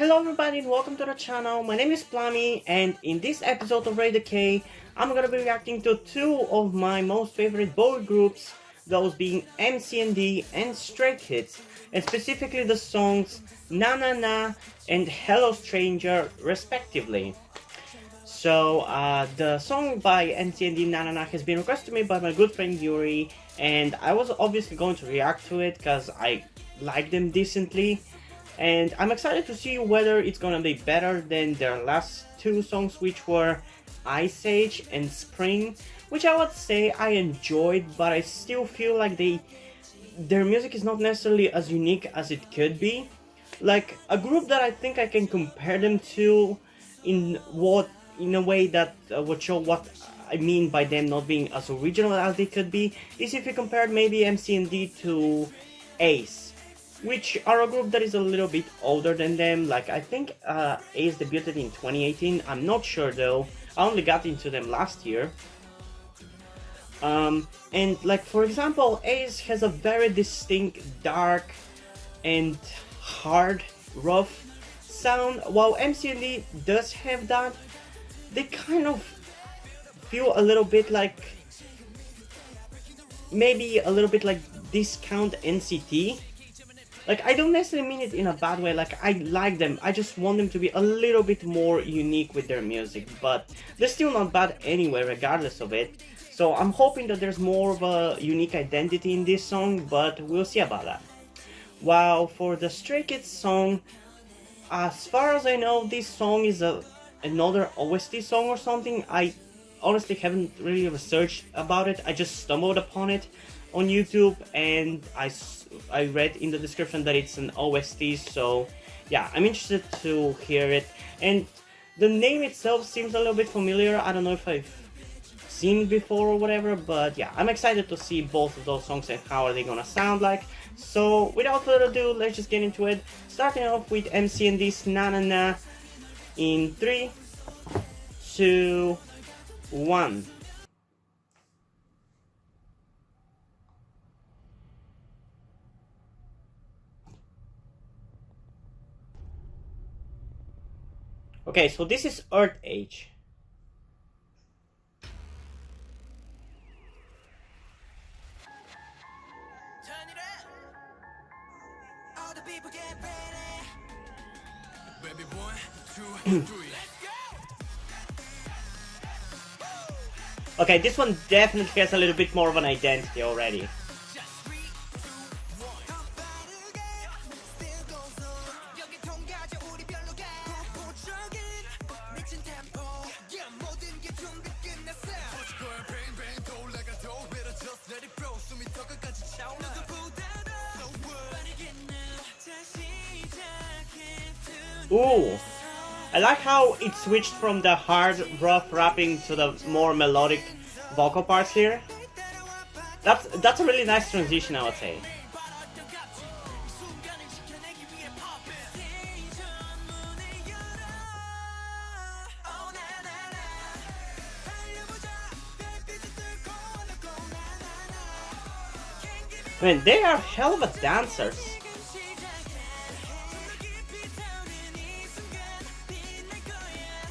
Hello everybody and welcome to the channel. My name is Plami and in this episode of Raid K, I'm gonna be reacting to two of my most favorite boy groups, those being MCND and Stray Kids, and specifically the songs NANANA and Hello Stranger respectively. So the song by MCND NANANA has been requested to me by my good friend Yuri, and I was obviously going to react to it because I like them decently. And I'm excited to see whether it's gonna be better than their last two songs, which were Ice Age and Spring, which I would say I enjoyed, but I still feel like their music is not necessarily as unique as it could be. Like a group that I think I can compare them to in a way that would show what I mean by them not being as original as they could be is if you compared maybe MCND to Ace, which are a group that is a little bit older than them. Like I think Ace debuted in 2018, I'm not sure though, I only got into them last year. And like for example, Ace has a very distinct dark and hard, rough sound, while MCND does have that. They kind of feel a little bit like, maybe a little bit like discount NCT. Like, I don't necessarily mean it in a bad way, like, I like them, I just want them to be a little bit more unique with their music, but they're still not bad anyway, regardless of it. So I'm hoping that there's more of a unique identity in this song, but we'll see about that. While for the Stray Kids song, as far as I know, this song is another OST song or something. I honestly haven't really researched about it, I just stumbled upon it on YouTube, and I read in the description that it's an OST, so yeah, I'm interested to hear it. And the name itself seems a little bit familiar, I don't know if I've seen it before or whatever, but yeah, I'm excited to see both of those songs and how are they gonna sound like. So without further ado, let's just get into it, starting off with MCND's NANANA in 3, 2, 1. Okay, so this is Earth Age. Okay, this one definitely has a little bit more of an identity already. Ooh, I like how it switched from the hard, rough rapping to the more melodic vocal parts here. That's a really nice transition, I would say. Man, they are hell of a dancers.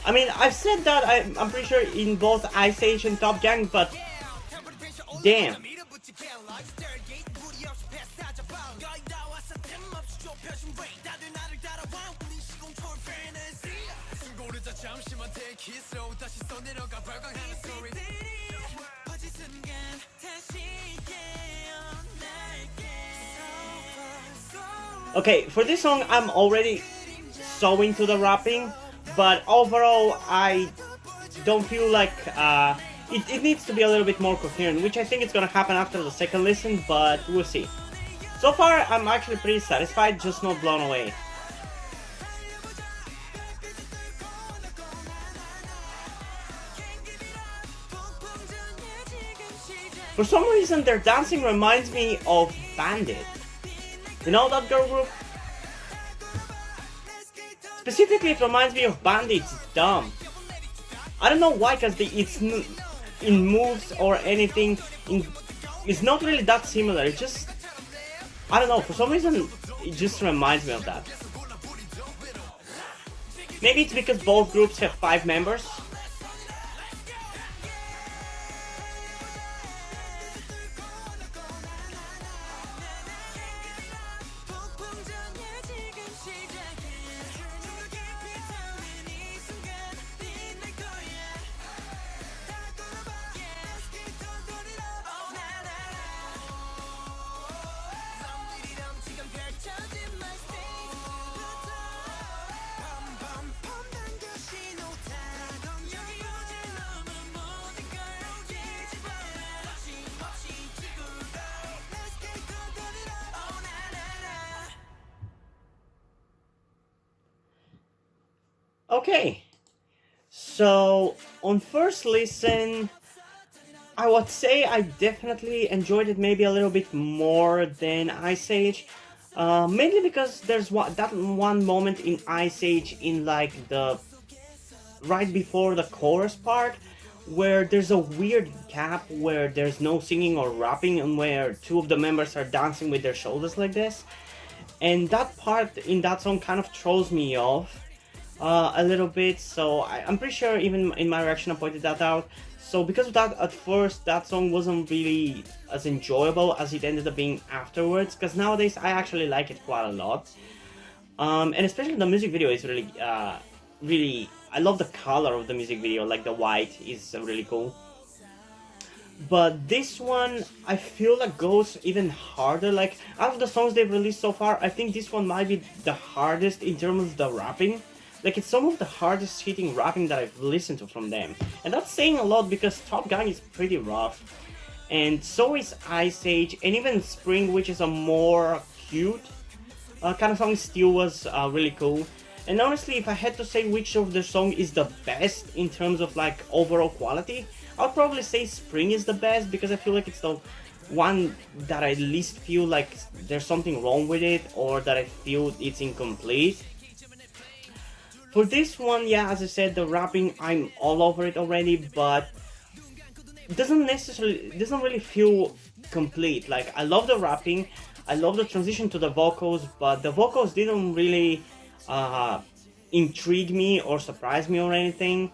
I mean, I've said that I'm pretty sure in both Ice Age and Top Gang, but damn. Okay, for this song I'm already so into the rapping, but overall I don't feel like it needs to be a little bit more coherent, which I think it's gonna happen after the second listen, but we'll see. So far I'm actually pretty satisfied, just not blown away. For some reason their dancing reminds me of Bandit. You know that girl group? Specifically, it reminds me of Bandit's Dumb. I don't know why, because it's in moves or anything. It's not really that similar. It just, I don't know, for some reason, it just reminds me of that. Maybe it's because both groups have 5 members. Okay, so on first listen, I would say I definitely enjoyed it maybe a little bit more than Ice Age. Mainly because there's that one moment in Ice Age in like the right before the chorus part where there's a weird gap where there's no singing or rapping and where two of the members are dancing with their shoulders like this. And that part in that song kind of throws me off a little bit, so I'm pretty sure even in my reaction I pointed that out. So because of that, at first that song wasn't really as enjoyable as it ended up being afterwards, because nowadays I actually like it quite a lot. And especially the music video is really, really, I love the color of the music video, like the white is really cool. But this one, I feel like goes even harder. Like, out of the songs they've released so far, I think this one might be the hardest in terms of the rapping. Like, it's some of the hardest hitting rapping that I've listened to from them. And that's saying a lot because Top Gun is pretty rough. And so is Ice Age, and even Spring, which is a more cute kind of song, still was really cool. And honestly, if I had to say which of the song is the best in terms of like overall quality, I'll probably say Spring is the best because I feel like it's the one that I least feel like there's something wrong with it or that I feel it's incomplete. For this one, yeah, as I said, the rapping, I'm all over it already, but it doesn't really feel complete. Like, I love the rapping, I love the transition to the vocals, but the vocals didn't really intrigue me or surprise me or anything.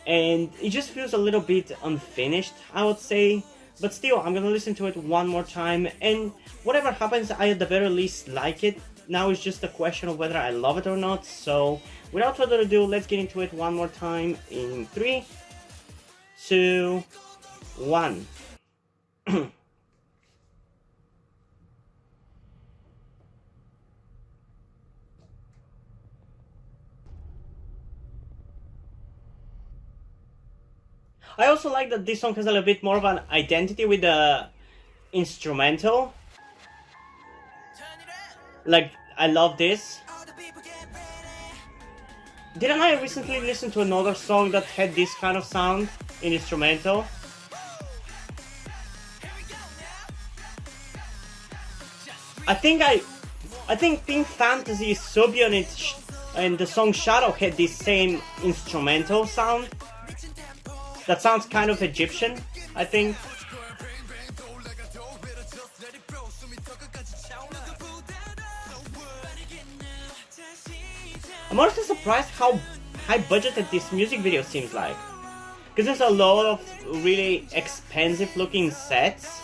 And it just feels a little bit unfinished, I would say. But still, I'm gonna listen to it one more time, and whatever happens, I at the very least like it. Now it's just a question of whether I love it or not. So without further ado, let's get into it one more time in 3, 2, 1. I also like that this song has a little bit more of an identity with the instrumental. Like, I love this. Didn't I recently listen to another song that had this kind of sound in instrumental? I think Pink Fantasy Subunit and the song Shadow had this same instrumental sound. That sounds kind of Egyptian, I think. I'm honestly surprised how high budgeted this music video seems like. Because there's a lot of really expensive looking sets.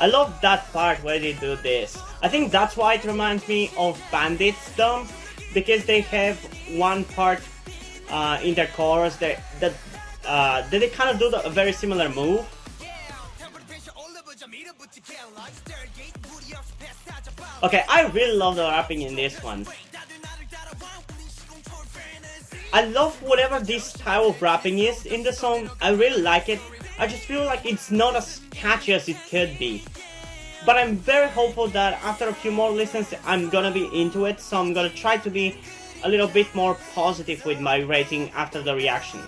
I love that part where they do this. I think that's why it reminds me of Bandits Dumb, because they have one part in their chorus that they kind of do a very similar move. Okay, I really love the rapping in this one. I love whatever this style of rapping is in the song. I really like it. I just feel like it's not as catchy as it could be. But I'm very hopeful that after a few more listens I'm gonna be into it, so I'm gonna try to be a little bit more positive with my rating after the reaction.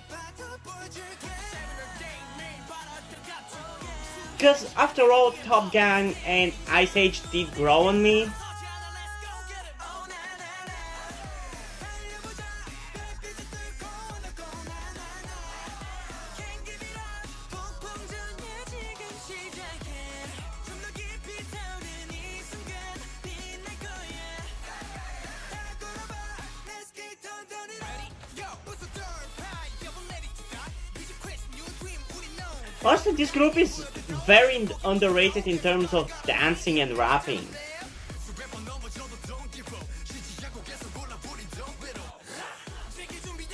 Because after all, Top Gun and Ice Age did grow on me. Honestly, this group is very underrated in terms of dancing and rapping.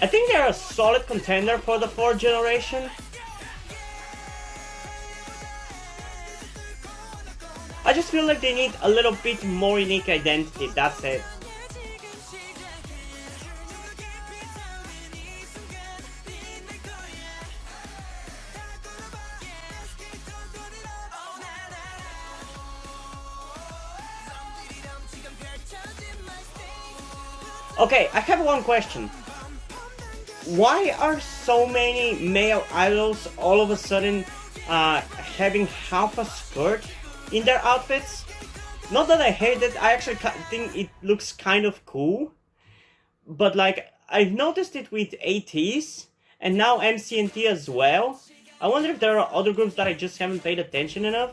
I think they're a solid contender for the fourth generation. I just feel like they need a little bit more unique identity, that's it. Okay, I have one question. Why are so many male idols all of a sudden having half a skirt in their outfits? Not that I hate it, I actually think it looks kind of cool. But like, I've noticed it with ATs and now MCND as well. I wonder if there are other groups that I just haven't paid attention enough.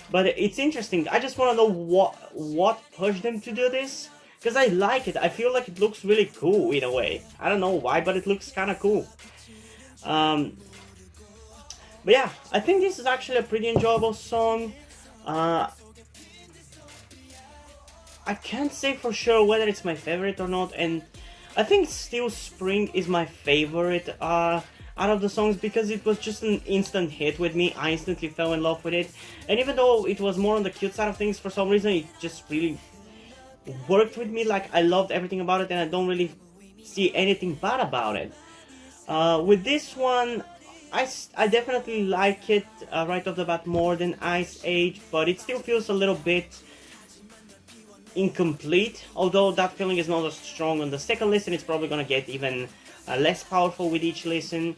But it's interesting. I just want to know what pushed them to do this. Because I like it. I feel like it looks really cool in a way. I don't know why, but it looks kind of cool. But yeah, I think this is actually a pretty enjoyable song. I can't say for sure whether it's my favorite or not. And I think still Spring is my favorite out of the songs because it was just an instant hit with me. I instantly fell in love with it. And even though it was more on the cute side of things, for some reason it just really worked with me. Like, I loved everything about it and I don't really see anything bad about it. With this one, I definitely like it right off the bat more than Ice Age, but it still feels a little bit incomplete, although that feeling is not as strong on the second listen. It's probably gonna get even less powerful with each listen.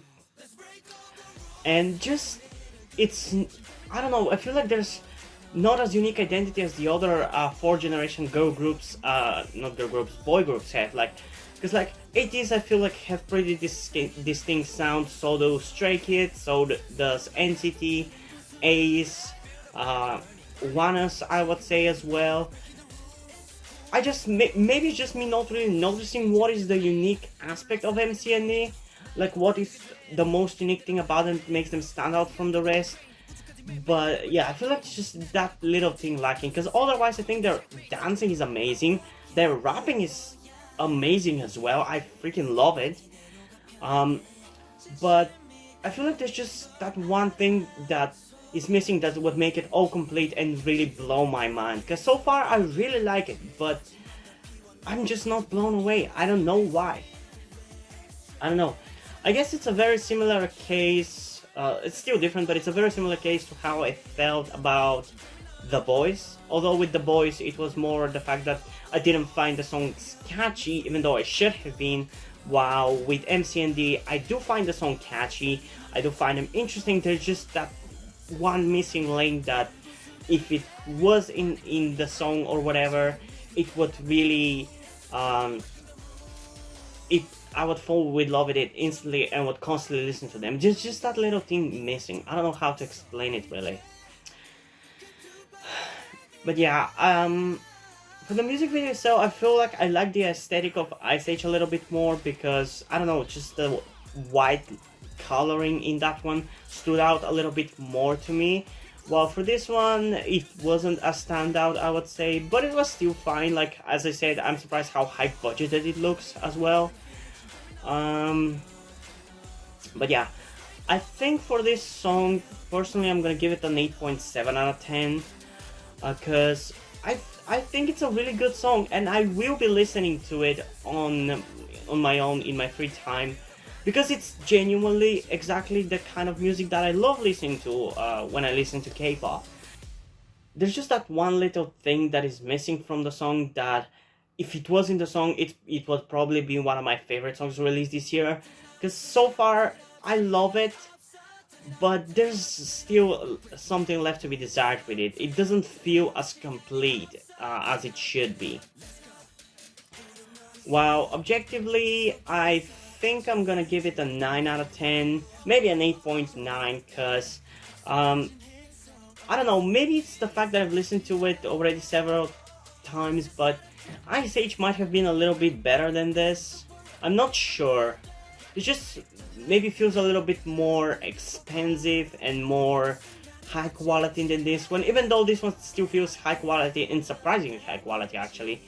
And just, it's, I don't know, I feel like there's not as unique identity as the other fourth generation girl groups, not girl groups, boy groups have. Like, because like 80s I feel like have pretty distinct sound. So do Stray Kids, so does NCT, Ace, ONEUS I would say as well. I just, maybe it's just me not really noticing what is the unique aspect of MCND. Like, what is the most unique thing about them that makes them stand out from the rest. But yeah, I feel like it's just that little thing lacking, because otherwise I think their dancing is amazing, their rapping is amazing as well, I freaking love it. But I feel like there's just that one thing that is missing that would make it all complete and really blow my mind, because so far I really like it, but I'm just not blown away. I don't know why. I don't know. I guess it's a very similar case. It's still different, but it's a very similar case to how I felt about The Boys. Although with The Boys, it was more the fact that I didn't find the songs catchy, even though I should have been. While with MCND, I do find the song catchy, I do find them interesting. There's just that one missing link that if it was in the song or whatever, it would really, I would fall with love with it instantly and would constantly listen to them. Just that little thing missing. I don't know how to explain it really. But yeah, for the music video itself, I feel like I like the aesthetic of Ice Age a little bit more because, I don't know, just the white coloring in that one stood out a little bit more to me. While for this one, it wasn't a standout, I would say, but it was still fine. Like, as I said, I'm surprised how high budgeted it looks as well. But yeah, I think for this song, personally, I'm gonna give it an 8.7 out of 10, because I think it's a really good song, and I will be listening to it on my own in my free time, because it's genuinely exactly the kind of music that I love listening to when I listen to K-pop. There's just that one little thing that is missing from the song that, if it was in the song, it would probably be one of my favorite songs released this year. Because so far, I love it, but there's still something left to be desired with it. It doesn't feel as complete as it should be. While objectively, I think I'm gonna give it a 9 out of 10, maybe an 8.9, because, I don't know, maybe it's the fact that I've listened to it already several times, but Ice Age might have been a little bit better than this. I'm not sure, it just maybe feels a little bit more expensive and more high quality than this one, even though this one still feels high quality and surprisingly high quality actually.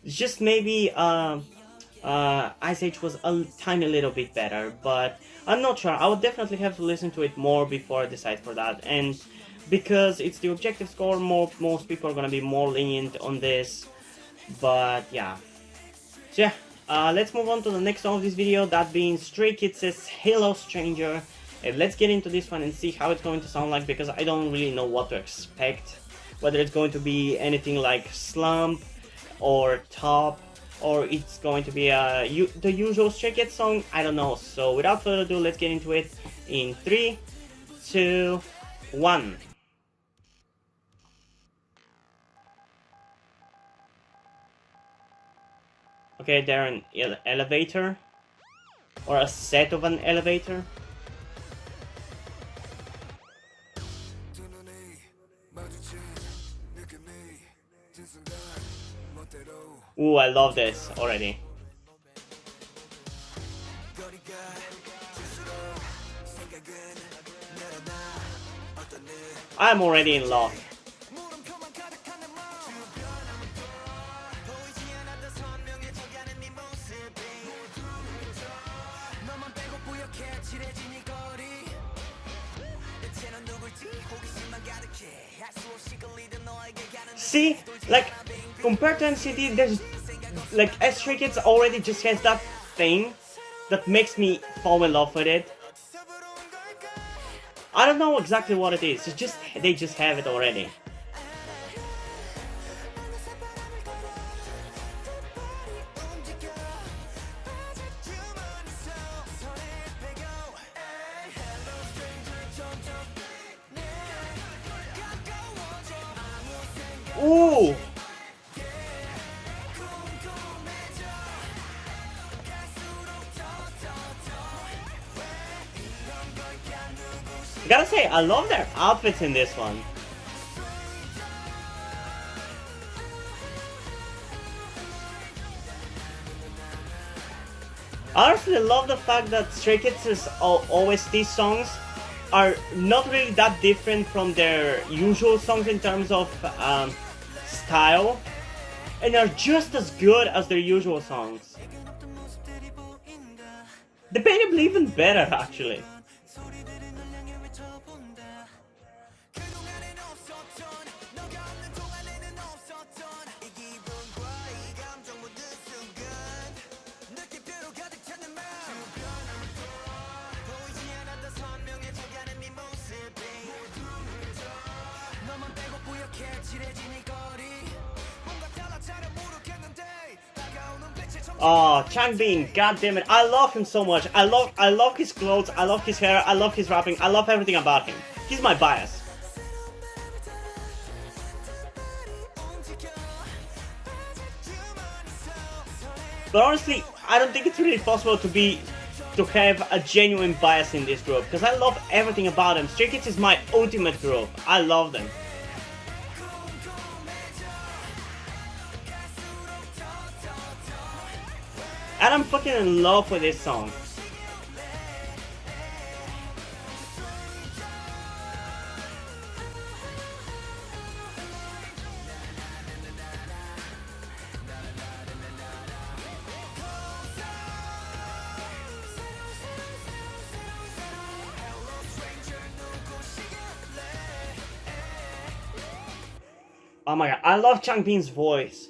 It's just maybe Ice Age was a tiny little bit better, but I'm not sure. I would definitely have to listen to it more before I decide for that, and because it's the objective score, most people are gonna be more lenient on this, but yeah. So yeah, let's move on to the next song of this video, that being Stray Kids' Hello Stranger. And let's get into this one and see how it's going to sound like, because I don't really know what to expect. Whether it's going to be anything like Slump or Top, or it's going to be the usual Stray Kids song, I don't know. So without further ado, let's get into it in 3, 2, 1. Okay, they're an elevator, or a set of an elevator. Ooh, I love this already. I'm already in love. See, like, compared to NCT, there's, like, Stray Kids already just has that thing that makes me fall in love with it. I don't know exactly what it is, it's just, they just have it already. Ooh! I gotta say, I love their outfits in this one. I honestly love the fact that Stray Kids' OST songs are not really that different from their usual songs in terms of style, and are just as good as their usual songs. Debatably even better, actually. Oh, Changbin, goddammit, I love him so much. I love his clothes, I love his hair, I love his rapping, I love everything about him. He's my bias. But honestly, I don't think it's really possible to have a genuine bias in this group, because I love everything about them. Stray Kids is my ultimate group. I love them. And I'm fucking in love with this song. Oh my god, I love Changbin's voice.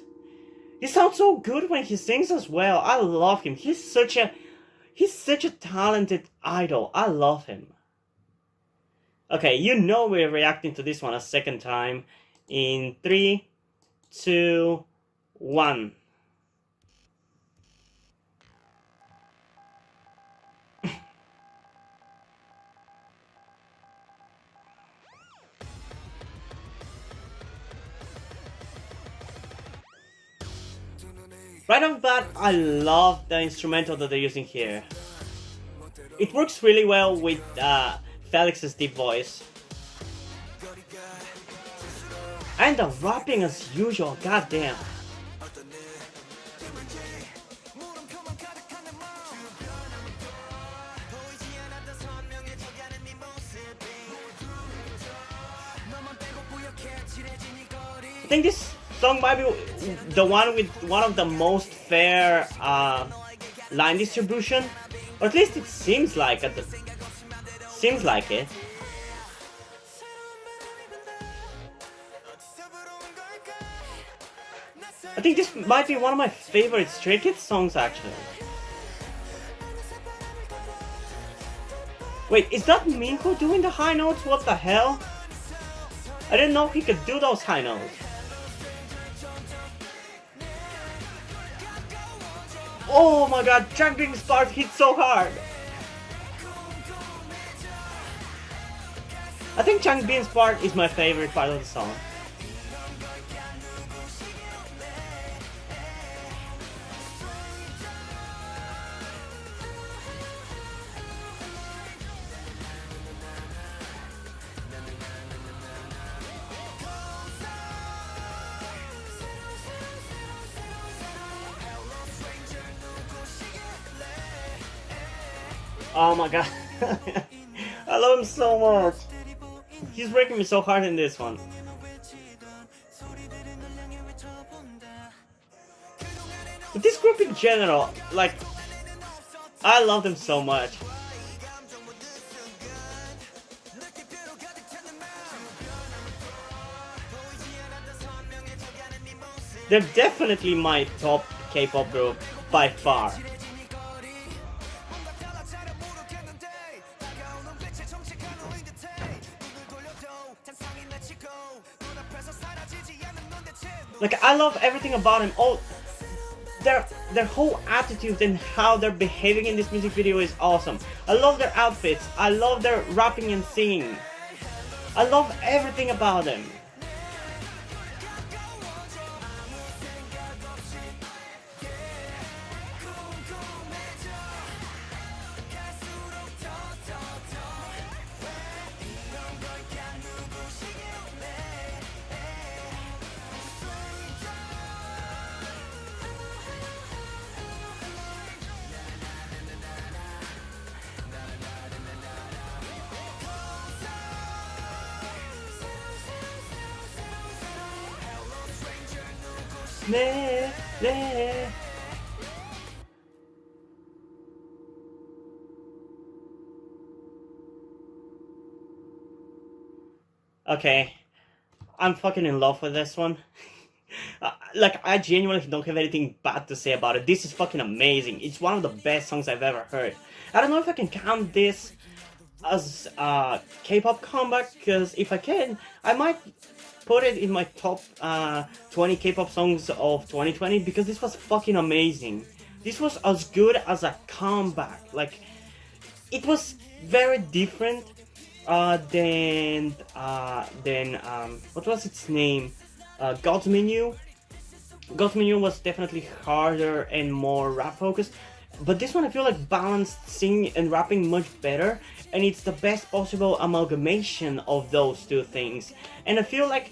He sounds so good when he sings as well. I love him. He's such a talented idol. I love him. Okay, you know we're reacting to this one a second time. In 3, 2, 1. Right off the bat, I love the instrumental that they're using here. It works really well with Felix's deep voice. And the rapping as usual, goddamn. I think this song might be the one with one of the most fair line distribution, or at least it seems like it. Seems like it. I think this might be one of my favorite Stray Kids songs actually. Wait, is that Minho doing the high notes? What the hell? I didn't know he could do those high notes. Oh my god, Changbin's part hit so hard! I think Changbin's part is my favorite part of the song. Oh my god, I love him so much. He's breaking me so hard in this one. But this group in general, like, I love them so much. They're definitely my top K-pop group by far. Like, I love everything about him. All their whole attitude and how they're behaving in this music video is awesome. I love their outfits. I love their rapping and singing. I love everything about them. Okay, I'm fucking in love with this one. Like, I genuinely don't have anything bad to say about it. This is fucking amazing. It's one of the best songs I've ever heard. I don't know if I can count this as a K-pop comeback, because if I can, I might put it in my top 20 K-pop songs of 2020, because this was fucking amazing. This was as good as a comeback. Like, it was very different than what was its name? God's Menu. God's Menu was definitely harder and more rap focused, but this one I feel like balanced singing and rapping much better, and it's the best possible amalgamation of those two things. And I feel like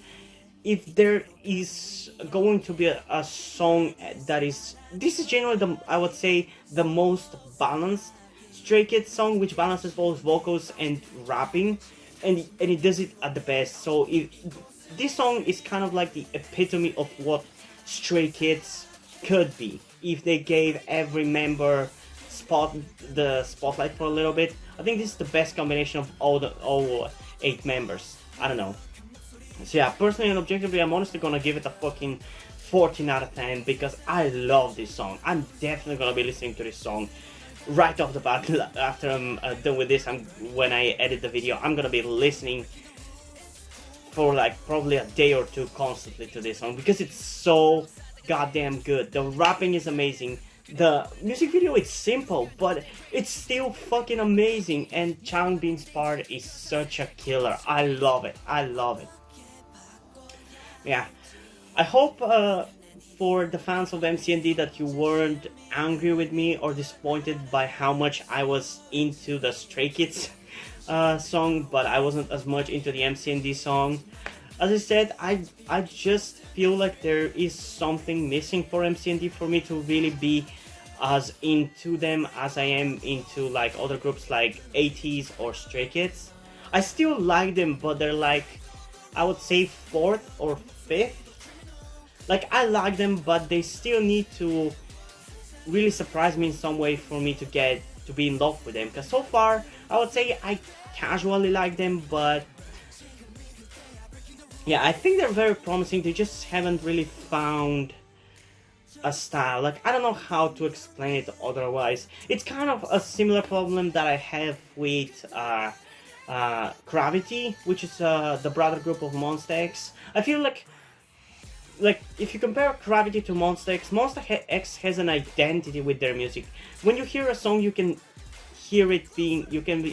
if there is going to be a song that is, this is generally the, I would say, the most balanced Stray Kids song, which balances both vocals and rapping, and it does it at the best. So this song is kind of like the epitome of what Stray Kids could be if they gave every member the spotlight for a little bit. I think this is the best combination of all 8 members. I don't know. So yeah, personally and objectively, I'm honestly gonna give it a fucking 14 out of 10 because I love this song. I'm definitely gonna be listening to this song right off the bat. After I'm done with this, when I edit the video, I'm gonna be listening for like probably a day or two constantly to this song because it's so goddamn good. The rapping is amazing. The music video is simple, but it's still fucking amazing, and Changbin's part is such a killer. I love it. I love it. Yeah, I hope for the fans of MCND that you weren't angry with me or disappointed by how much I was into the Stray Kids song, but I wasn't as much into the MCND song. As I said, I just feel like there is something missing for MCND for me to really be as into them as I am into like other groups like 80s or Stray Kids. I still like them, but they're like I would say 4th or 5th. Like, I like them, but they still need to really surprise me in some way for me to be in love with them. Because so far, I would say I casually like them, but yeah, I think they're very promising. They just haven't really found a style. Like, I don't know how to explain it otherwise. It's kind of a similar problem that I have with Gravity, which is the brother group of Monsta X. I feel like if you compare Gravity to Monsta X, X has an identity with their music. When you hear a song, you can hear it being, you can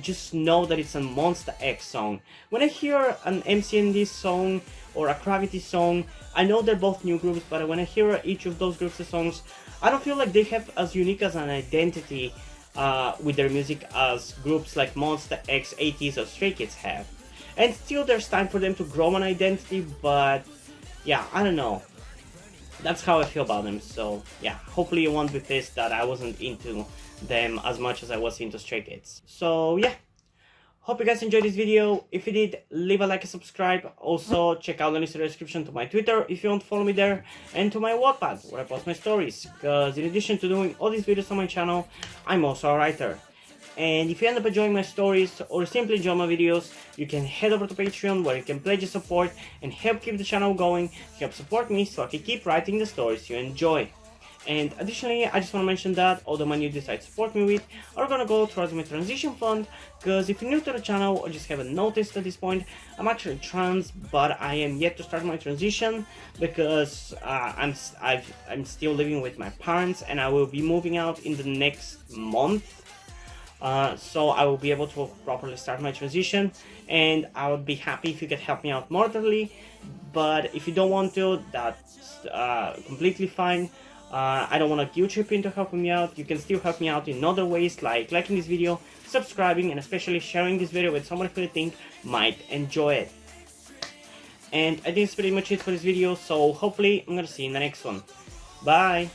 just know that it's a Monsta X song. When I hear an MCND song or a Gravity song, I know they're both new groups, but when I hear each of those groups' songs, I don't feel like they have as unique as an identity with their music as groups like Monsta X, 80s, or Stray Kids have. And still there's time for them to grow an identity, but yeah, I don't know. That's how I feel about them. So yeah, hopefully you won't be pissed that I wasn't into them as much as I was into Stray Kids. So yeah, hope you guys enjoyed this video. If you did, leave a like and subscribe. Also check out the link in the description to my Twitter if you want to follow me there, and to my Wattpad where I post my stories, because in addition to doing all these videos on my channel, I'm also a writer. And if you end up enjoying my stories or simply enjoy my videos, you can head over to Patreon where you can pledge your support and help keep the channel going, help support me so I can keep writing the stories you enjoy. And additionally, I just want to mention that all the money you decide to support me with are gonna go towards my transition fund, because if you're new to the channel or just haven't noticed at this point, I'm actually trans, but I am yet to start my transition because I'm still living with my parents, and I will be moving out in the next month. So I will be able to properly start my transition, and I would be happy if you could help me out moderately. But if you don't want to, that's completely fine. I don't want to guilt trip into helping me out. You can still help me out in other ways, like liking this video, subscribing, and especially sharing this video with someone who you think might enjoy it. And I think that's pretty much it for this video, so hopefully I'm gonna see you in the next one. Bye!